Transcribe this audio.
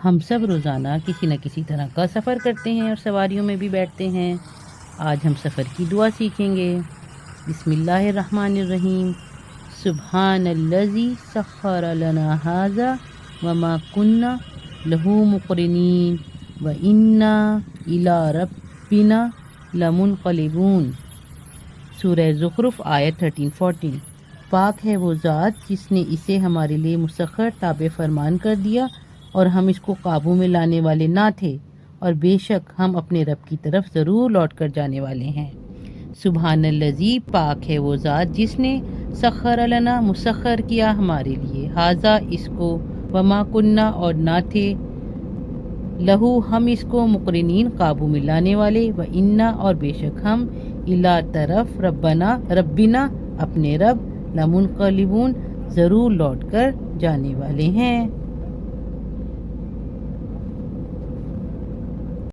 ہم سب روزانہ کسی نہ کسی طرح کا سفر کرتے ہیں اور سواریوں میں بھی بیٹھتے ہیں۔ آج ہم سفر کی دعا سیکھیں گے۔ بسم اللہ الرحمن الرحیم۔ سبحان الذی سخر لنا ھذا وما کنا لہ مقرنین وانا الی ربنا لمنقلبون۔ سورہ زخرف آیت 13-14۔ پاک ہے وہ ذات جس نے اسے ہمارے لیے مسخر تابع فرمان کر دیا اور ہم اس کو قابو میں لانے والے نہ تھے، اور بے شک ہم اپنے رب کی طرف ضرور لوٹ کر جانے والے ہیں۔ سبحان الذی، پاک ہے وہ ذات جس نے سخر لنا، مسخر کیا ہمارے لیے، ھذا اس کو، وما کننا اور نہ تھے، لہو ہم اس کو، مقرنین قابو میں لانے والے، وانا اور بے شک ہم، الی طرف ربنا اپنے رب، لمنقلبون ضرور لوٹ کر جانے والے ہیں۔